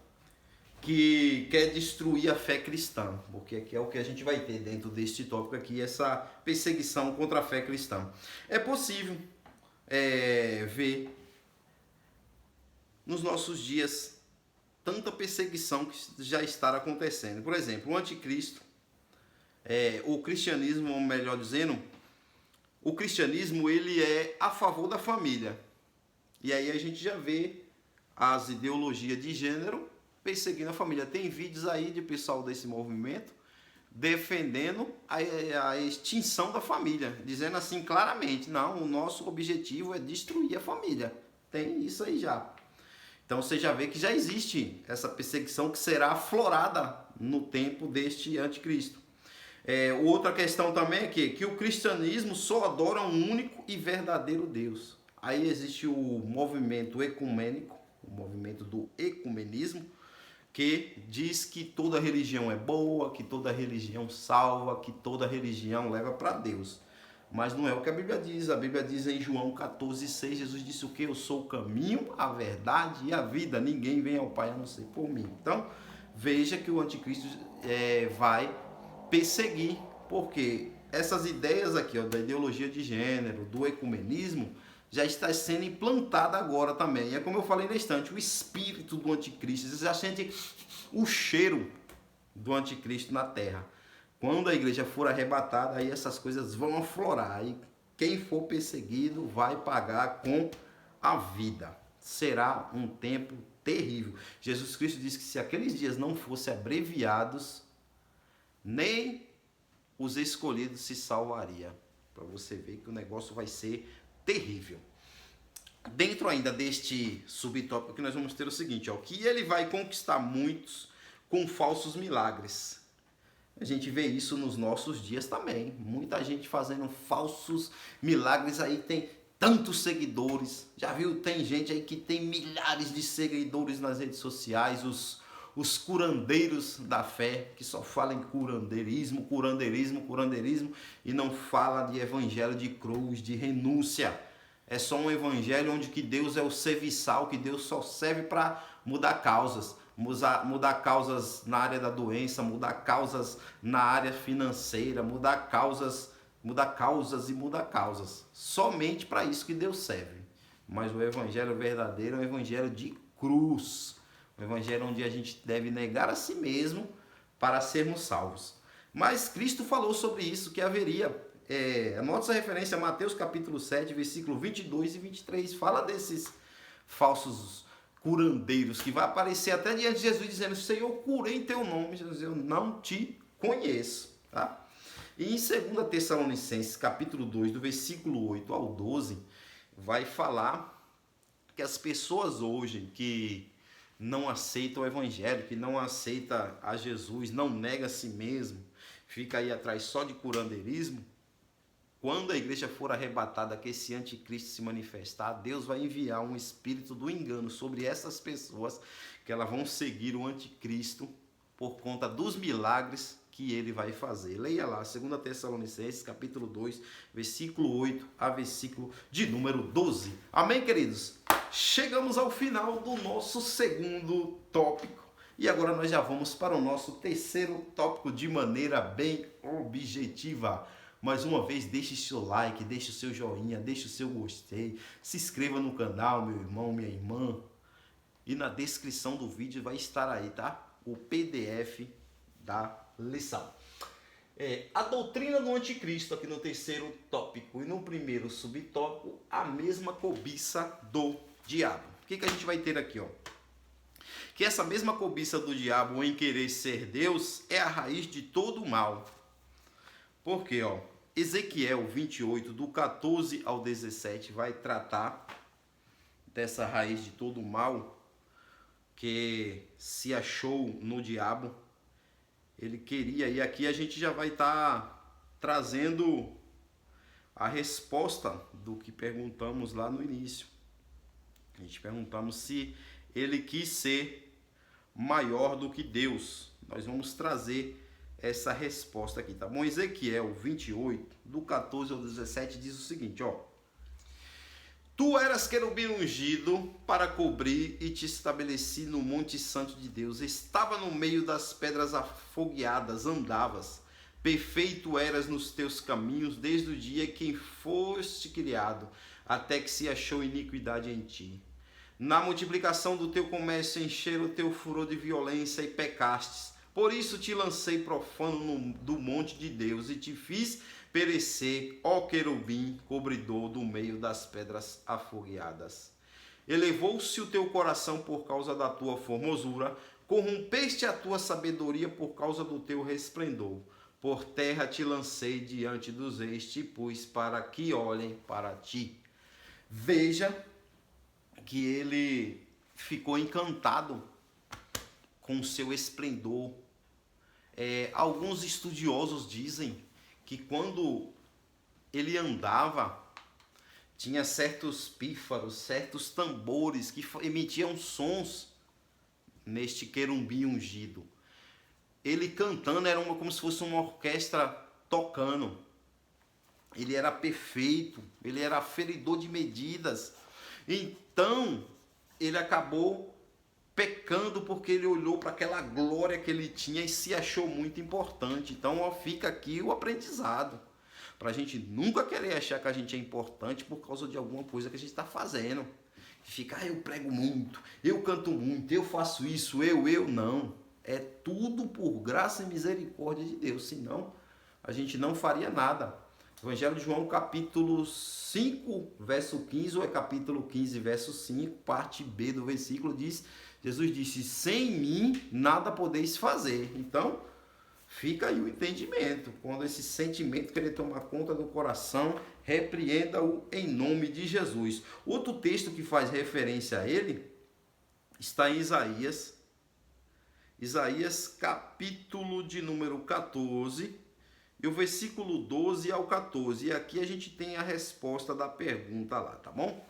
que quer destruir a fé cristã, porque aqui é o que a gente vai ter dentro deste tópico aqui, essa perseguição contra a fé cristã. É possível ver nos nossos dias tanta perseguição que já está acontecendo. Por exemplo, o anticristo, o cristianismo, ou melhor dizendo, o cristianismo ele é a favor da família. E aí a gente já vê as ideologias de gênero perseguindo a família. Tem vídeos aí de pessoal desse movimento defendendo a extinção da família, dizendo assim claramente, não, o nosso objetivo é destruir a família. Tem isso aí já. Então você já vê que já existe essa perseguição que será aflorada no tempo deste anticristo. Outra questão também é que o cristianismo só adora um único e verdadeiro Deus. Aí existe o movimento ecumênico, o movimento do ecumenismo, que diz que toda religião é boa, que toda religião salva, que toda religião leva para Deus. Mas não é o que a Bíblia diz. A Bíblia diz em João 14,6, Jesus disse o quê? Eu sou o caminho, a verdade e a vida. Ninguém vem ao Pai a não ser por mim. Então, veja que o anticristo vai perseguir, porque essas ideias aqui, ó, da ideologia de gênero, do ecumenismo, já está sendo implantada agora também. É como eu falei na estante, o espírito do anticristo. Você já sente o cheiro do anticristo na terra. Quando a igreja for arrebatada, aí essas coisas vão aflorar. E quem for perseguido vai pagar com a vida. Será um tempo terrível. Jesus Cristo disse que se aqueles dias não fossem abreviados, nem os escolhidos se salvariam. Para você ver que o negócio vai ser terrível. Dentro ainda deste subtópico que nós vamos ter o seguinte, ó, que ele vai conquistar muitos com falsos milagres. A gente vê isso nos nossos dias também. Muita gente fazendo falsos milagres aí, tem tantos seguidores. Já viu? Tem gente aí que tem milhares de seguidores nas redes sociais, os curandeiros da fé, que só falam em curandeirismo e não fala de evangelho de cruz, de renúncia. É só um evangelho onde que Deus é o serviçal, que Deus só serve para mudar causas. Mudar causas na área da doença, mudar causas na área financeira, mudar causas. Somente para isso que Deus serve. Mas o evangelho verdadeiro é um evangelho de cruz. Um evangelho onde a gente deve negar a si mesmo para sermos salvos. Mas Cristo falou sobre isso, que haveria. Anote essa referência, Mateus capítulo 7, versículo 22 e 23. Fala desses falsos curandeiros que vai aparecer até diante de Jesus dizendo: Senhor, eu curei em teu nome. Jesus, eu não te conheço. Tá? E em 2 Tessalonicenses, capítulo 2, do versículo 8 ao 12, vai falar que as pessoas hoje que não aceitam o evangelho, que não aceitam a Jesus, não nega a si mesmo, fica aí atrás só de curandeirismo, quando a igreja for arrebatada, que esse anticristo se manifestar, Deus vai enviar um espírito do engano sobre essas pessoas, que elas vão seguir o anticristo por conta dos milagres que ele vai fazer. Leia lá, 2 Tessalonicenses, capítulo 2, versículo 8 a versículo de número 12. Amém, queridos? Chegamos ao final do nosso segundo tópico. E agora nós já vamos para o nosso terceiro tópico de maneira bem objetiva. Mais uma vez, deixe seu like, deixe o seu joinha, deixe o seu gostei. Se inscreva no canal, meu irmão, minha irmã. E na descrição do vídeo vai estar aí, tá? O PDF da lição. A doutrina do anticristo aqui no terceiro tópico. E no primeiro subtópico, a mesma cobiça do diabo. O que a gente vai ter aqui, ó? Que essa mesma cobiça do diabo em querer ser Deus é a raiz de todo o mal. Por quê, ó? Ezequiel 28, do 14 ao 17, vai tratar dessa raiz de todo o mal que se achou no diabo. Ele queria, e aqui a gente já vai estar trazendo a resposta do que perguntamos lá no início. A gente perguntamos se ele quis ser maior do que Deus. Nós vamos trazer essa resposta aqui, tá bom? Ezequiel 28, do 14 ao 17, diz o seguinte, ó. Tu eras querubim ungido para cobrir e te estabeleci no monte santo de Deus. Estava no meio das pedras afogueadas, andavas. Perfeito eras nos teus caminhos, desde o dia que foste criado, até que se achou iniquidade em ti. Na multiplicação do teu comércio encheram o teu furor de violência e pecastes. Por isso te lancei profano do monte de Deus e te fiz perecer, ó querubim, cobridor do meio das pedras afogueadas. Elevou-se o teu coração por causa da tua formosura, corrompeste a tua sabedoria por causa do teu resplendor. Por terra te lancei diante dos reis, te pus para que olhem para ti. Veja que ele ficou encantado com o seu esplendor. Alguns estudiosos dizem que quando ele andava, tinha certos pífaros, certos tambores que emitiam sons neste querubim ungido. Ele cantando era como se fosse uma orquestra tocando. Ele era perfeito, ele era aferidor de medidas. Então, ele acabou pecando porque ele olhou para aquela glória que ele tinha e se achou muito importante. Então, ó, fica aqui o aprendizado. Para a gente nunca querer achar que a gente é importante por causa de alguma coisa que a gente está fazendo. Fica, eu prego muito, eu canto muito, eu faço isso, eu. Não. É tudo por graça e misericórdia de Deus. Senão, a gente não faria nada. Evangelho de João, capítulo 5, verso 15, ou é capítulo 15, verso 5, parte B do versículo, diz... Jesus disse, sem mim nada podeis fazer. Então, fica aí o entendimento. Quando esse sentimento querer tomar conta do coração, repreenda-o em nome de Jesus. Outro texto que faz referência a ele está em Isaías. Isaías, capítulo de número 14, e o versículo 12 ao 14. E aqui a gente tem a resposta da pergunta lá, tá bom?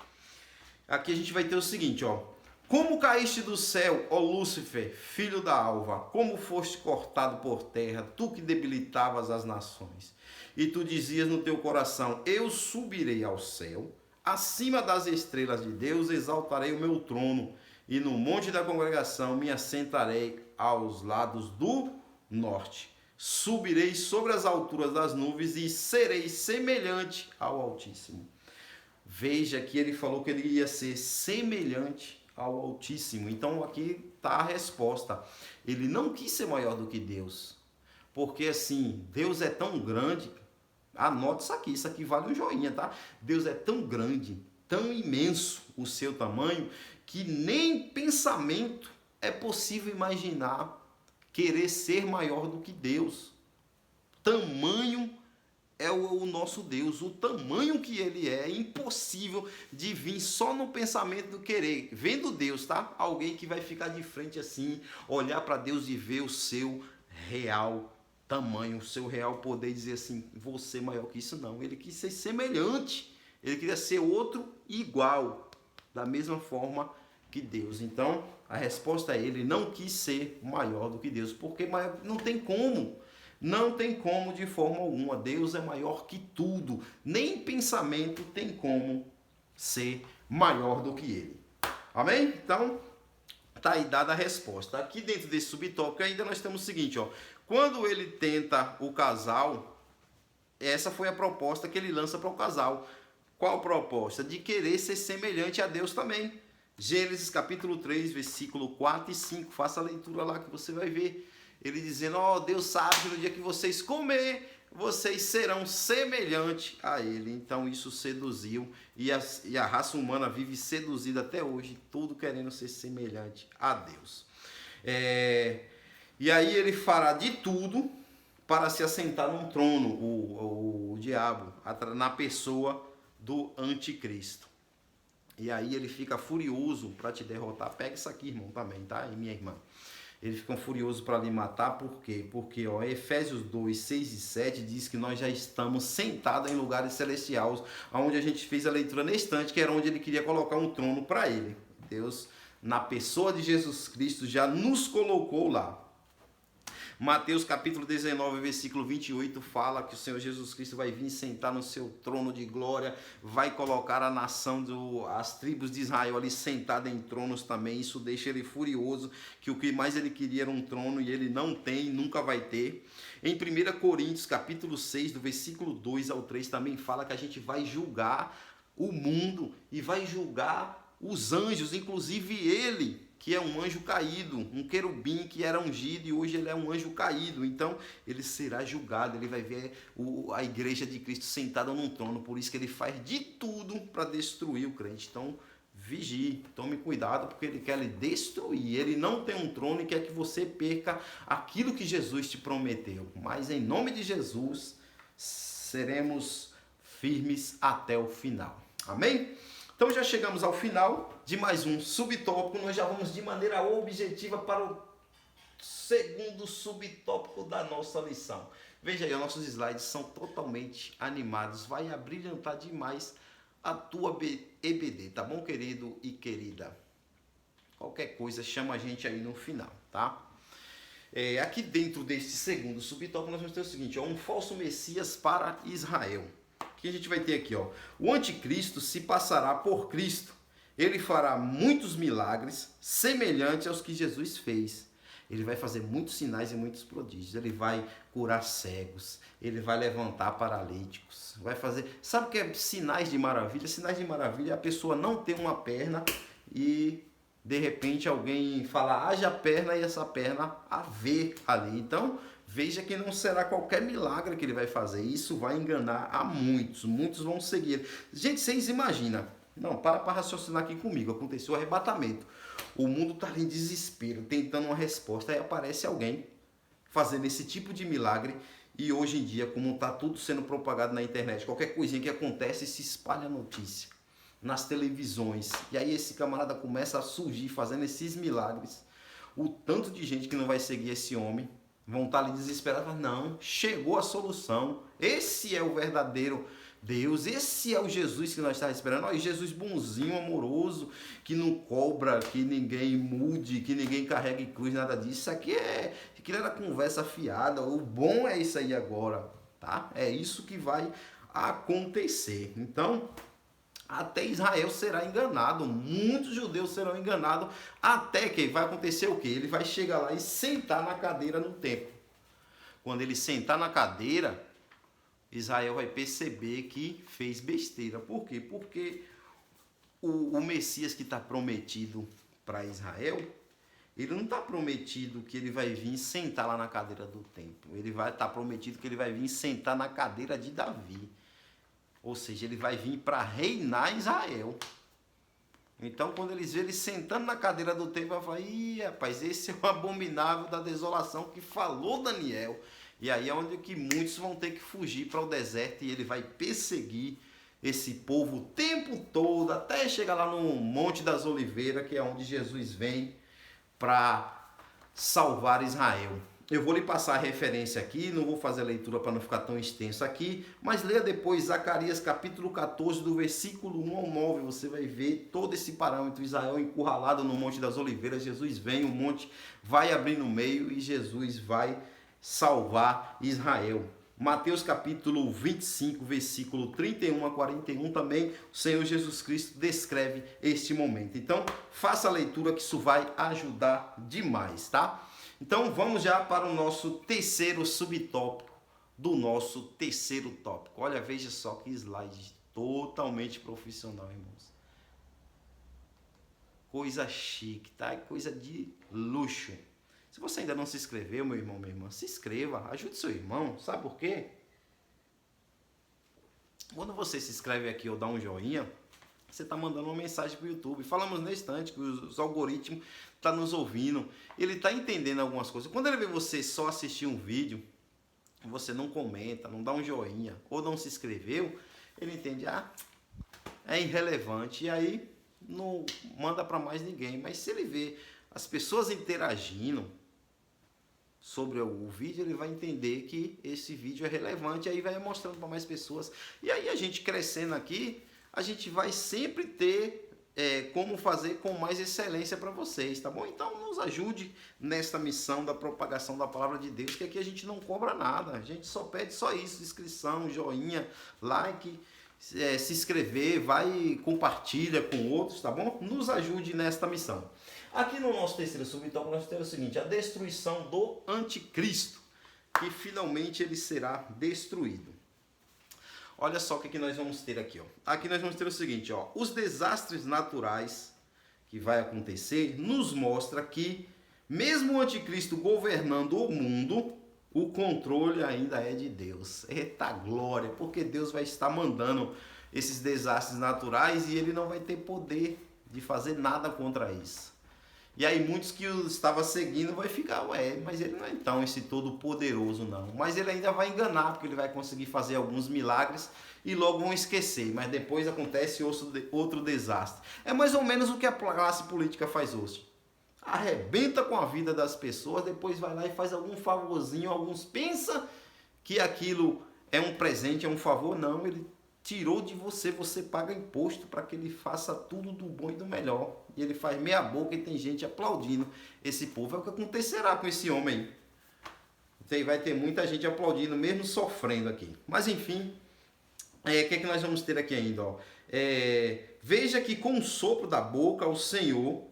Aqui a gente vai ter o seguinte, ó. Como caíste do céu, ó Lúcifer, filho da alva, como foste cortado por terra, tu que debilitavas as nações. E tu dizias no teu coração, eu subirei ao céu, acima das estrelas de Deus exaltarei o meu trono, e no monte da congregação me assentarei aos lados do norte. Subirei sobre as alturas das nuvens e serei semelhante ao Altíssimo. Veja que ele falou que ele ia ser semelhante ao Altíssimo. Então aqui está a resposta. Ele não quis ser maior do que Deus. Porque assim, Deus é tão grande. Anote isso aqui vale um joinha, tá? Deus é tão grande, tão imenso o seu tamanho, que nem pensamento é possível imaginar querer ser maior do que Deus. tamanho é o nosso Deus, o tamanho que ele é impossível de vir só no pensamento do querer. Vendo Deus, tá? Alguém que vai ficar de frente assim, olhar para Deus e ver o seu real tamanho, o seu real poder, e dizer assim, você maior que isso. Não, ele quis ser semelhante, ele queria ser outro igual, da mesma forma que Deus. Então a resposta é, ele não quis ser maior do que Deus, porque não tem como. Não tem como de forma alguma. Deus é maior que tudo. Nem pensamento tem como ser maior do que ele. Amém? Então, tá aí dada a resposta. Aqui dentro desse subtópico ainda nós temos o seguinte, ó. Quando ele tenta o casal, essa foi a proposta que ele lança para o casal. Qual proposta? De querer ser semelhante a Deus também. Gênesis capítulo 3, versículo 4 e 5. Faça a leitura lá que você vai ver. Ele dizendo, ó, Deus sabe que no dia que vocês comer, vocês serão semelhantes a ele. Então isso seduziu, e a raça humana vive seduzida até hoje, tudo querendo ser semelhante a Deus. E aí ele fará de tudo para se assentar num trono, o diabo, na pessoa do anticristo. E aí ele fica furioso para te derrotar. Pega isso aqui, irmão, também, tá? E minha irmã. Eles ficam furiosos para lhe matar, por quê? Porque ó, Efésios 2, 6 e 7 diz que nós já estamos sentados em lugares celestiais, onde a gente fez a leitura na instante, que era onde ele queria colocar um trono para ele. Deus, na pessoa de Jesus Cristo, já nos colocou lá. Mateus capítulo 19, versículo 28 fala que o Senhor Jesus Cristo vai vir sentar no seu trono de glória, vai colocar a nação, as tribos de Israel ali sentada em tronos também. Isso deixa ele furioso, que o que mais ele queria era um trono e ele não tem, nunca vai ter. Em 1 Coríntios capítulo 6, do versículo 2 ao 3 também fala que a gente vai julgar o mundo e vai julgar os anjos, inclusive ele, que é um anjo caído, um querubim que era ungido e hoje ele é um anjo caído. Então ele será julgado, ele vai ver a igreja de Cristo sentada num trono. Por isso que ele faz de tudo para destruir o crente. Então vigie, tome cuidado, porque ele quer lhe destruir. Ele não tem um trono e quer que você perca aquilo que Jesus te prometeu. Mas em nome de Jesus seremos firmes até o final. Amém? Então já chegamos ao final de mais um subtópico. Nós já vamos de maneira objetiva para o segundo subtópico da nossa lição. Veja aí, os nossos slides são totalmente animados. Vai abrilhantar demais a tua EBD, tá bom, querido e querida? Qualquer coisa, chama a gente aí no final, tá? Aqui dentro deste segundo subtópico nós vamos ter o seguinte, ó, um falso Messias para Israel. Que a gente vai ter aqui, ó, o anticristo se passará por Cristo. Ele fará muitos milagres semelhantes aos que Jesus fez. Ele vai fazer muitos sinais e muitos prodígios. Ele vai curar cegos, ele vai levantar paralíticos, vai fazer... Sabe o que é sinais de maravilha? Sinais de maravilha é a pessoa não ter uma perna e de repente alguém fala, haja perna, e essa perna haver ali. Então veja que não será qualquer milagre que ele vai fazer. Isso vai enganar a muitos. Muitos vão seguir. Gente, vocês imaginam. Não, para raciocinar aqui comigo. Aconteceu o arrebatamento. O mundo está ali em desespero, tentando uma resposta. Aí aparece alguém fazendo esse tipo de milagre. E hoje em dia, como está tudo sendo propagado na internet, qualquer coisinha que acontece, se espalha a notícia nas televisões. E aí esse camarada começa a surgir fazendo esses milagres. O tanto de gente que não vai seguir esse homem vão estar ali desesperados. Não, chegou a solução. Esse é o verdadeiro Deus. Esse é o Jesus que nós estávamos esperando. Olha, Jesus bonzinho, amoroso, que não cobra, que ninguém mude, que ninguém carregue cruz, nada disso. Isso aqui era conversa fiada. O bom é isso aí agora, tá? É isso que vai acontecer. Então, até Israel será enganado, muitos judeus serão enganados, até que vai acontecer o quê? Ele vai chegar lá e sentar na cadeira no templo. Quando ele sentar na cadeira, Israel vai perceber que fez besteira. Por quê? Porque o Messias que está prometido para Israel, ele não está prometido que ele vai vir sentar lá na cadeira do templo. Ele vai estar prometido que ele vai vir sentar na cadeira de Davi. Ou seja, ele vai vir para reinar Israel. Então, quando eles verem ele sentando na cadeira do templo, vai falar, ih, rapaz, esse é o abominável da desolação que falou Daniel. E aí é onde que muitos vão ter que fugir para o deserto e ele vai perseguir esse povo o tempo todo, até chegar lá no Monte das Oliveiras, que é onde Jesus vem para salvar Israel. Eu vou lhe passar a referência aqui, não vou fazer a leitura para não ficar tão extenso aqui, mas leia depois Zacarias capítulo 14, do versículo 1 ao 9, você vai ver todo esse parâmetro, Israel encurralado no Monte das Oliveiras, Jesus vem, o monte vai abrir no meio e Jesus vai salvar Israel. Mateus capítulo 25, versículo 31 a 41 também, o Senhor Jesus Cristo descreve este momento. Então, faça a leitura que isso vai ajudar demais, tá? Então, vamos já para o nosso terceiro subtópico do nosso terceiro tópico. Olha, veja só que slide totalmente profissional, irmãos. Coisa chique, tá? Coisa de luxo. Se você ainda não se inscreveu, meu irmão, minha irmã, se inscreva, ajude seu irmão. Sabe por quê? Quando você se inscreve aqui ou dá um joinha, você está mandando uma mensagem para o YouTube. Falamos nesse instante que os algoritmos estão nos ouvindo, ele está entendendo algumas coisas. Quando ele vê você só assistir um vídeo, você não comenta, não dá um joinha ou não se inscreveu, ele entende, é irrelevante, e aí não manda para mais ninguém. Mas se ele vê as pessoas interagindo sobre o vídeo, ele vai entender que esse vídeo é relevante, aí vai mostrando para mais pessoas. E aí a gente crescendo aqui, a gente vai sempre ter como fazer com mais excelência para vocês, tá bom? Então nos ajude nesta missão da propagação da palavra de Deus, que aqui a gente não cobra nada, a gente só pede só isso, inscrição, joinha, like, se inscrever, vai, compartilha com outros, tá bom? Nos ajude nesta missão. Aqui no nosso terceiro subtópico nós temos o seguinte, a destruição do anticristo, que finalmente ele será destruído. Olha só o que nós vamos ter aqui, ó. Aqui nós vamos ter o seguinte, ó, os desastres naturais que vai acontecer nos mostra que mesmo o anticristo governando o mundo, o controle ainda é de Deus. Eita glória, porque Deus vai estar mandando esses desastres naturais e ele não vai ter poder de fazer nada contra isso. E aí muitos que o estavam seguindo vai ficar, mas ele não é então esse todo poderoso não. Mas ele ainda vai enganar, porque ele vai conseguir fazer alguns milagres e logo vão esquecer. Mas depois acontece outro desastre. É mais ou menos o que a classe política faz hoje. Arrebenta com a vida das pessoas, depois vai lá e faz algum favorzinho. Alguns pensam que aquilo é um presente, é um favor. Não, ele tirou de você, você paga imposto para que ele faça tudo do bom e do melhor. E ele faz meia boca e tem gente aplaudindo esse povo. É o que acontecerá com esse homem. Então, vai ter muita gente aplaudindo, mesmo sofrendo aqui. Mas enfim, o que é que nós vamos ter aqui ainda? Ó? Veja que com o sopro da boca o Senhor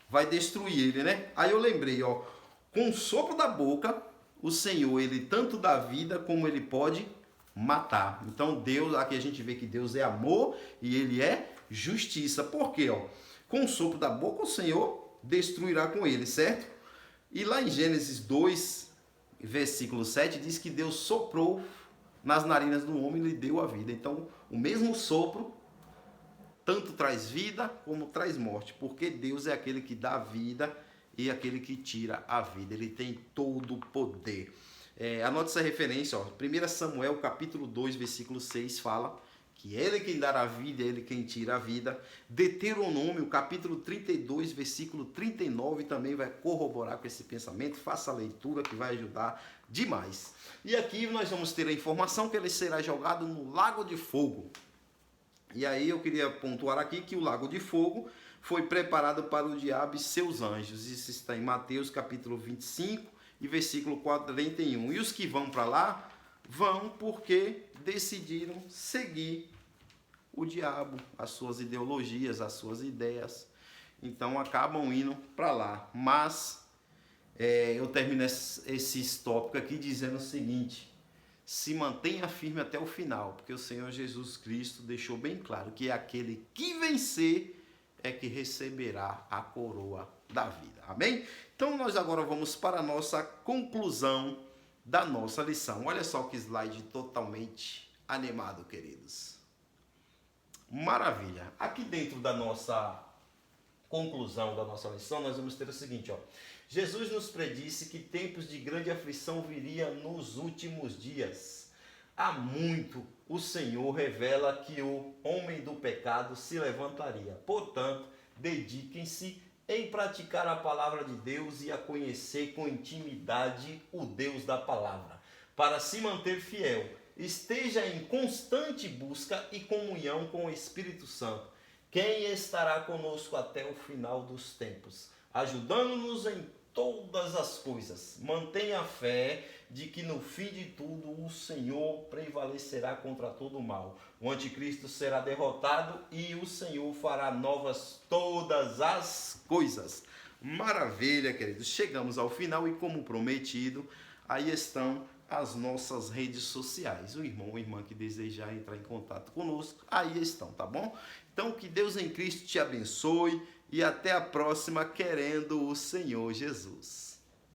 vai destruir ele, né? Aí eu lembrei, ó, com o sopro da boca o Senhor, ele tanto dá vida como ele pode matar. Então Deus, aqui a gente vê que Deus é amor e ele é justiça. Por quê? Ó? Com o sopro da boca o Senhor destruirá com ele, certo? E lá em Gênesis 2, versículo 7, diz que Deus soprou nas narinas do homem e lhe deu a vida. Então o mesmo sopro tanto traz vida como traz morte, porque Deus é aquele que dá vida e aquele que tira a vida. Ele tem todo o poder. Anote essa referência, ó. 1 Samuel capítulo 2, versículo 6 fala que ele quem dá a vida, ele quem tira a vida. Deuteronômio capítulo 32, versículo 39 também vai corroborar com esse pensamento. Faça a leitura que vai ajudar demais. E aqui nós vamos ter a informação que ele será jogado no lago de fogo. E aí eu queria pontuar aqui que o lago de fogo foi preparado para o diabo e seus anjos. Isso está em Mateus capítulo 25 e versículo 41. E os que vão para lá, vão porque decidiram seguir o diabo, as suas ideologias, as suas ideias. Então acabam indo para lá. Mas eu termino esse tópico aqui dizendo o seguinte: se mantenha firme até o final, porque o Senhor Jesus Cristo deixou bem claro que é aquele que vencer é que receberá a coroa da vida. Amém? Então nós agora vamos para a nossa conclusão da nossa lição. Olha só que slide totalmente animado, queridos. Maravilha. Aqui dentro da nossa conclusão da nossa lição, nós vamos ter o seguinte, ó. Jesus nos predisse que tempos de grande aflição viria nos últimos dias. Há muito o Senhor revela que o homem do pecado se levantaria. Portanto, dediquem-se em praticar a palavra de Deus e a conhecer com intimidade o Deus da palavra. Para se manter fiel, esteja em constante busca e comunhão com o Espírito Santo, quem estará conosco até o final dos tempos, ajudando-nos em todas as coisas. Mantenha a fé de que no fim de tudo o Senhor prevalecerá contra todo o mal. O anticristo será derrotado e o Senhor fará novas todas as coisas. Maravilha, queridos. Chegamos ao final e, como prometido, aí estão as nossas redes sociais. O irmão ou irmã que desejar entrar em contato conosco, aí estão, tá bom? Então, que Deus em Cristo te abençoe e até a próxima, querendo o Senhor Jesus.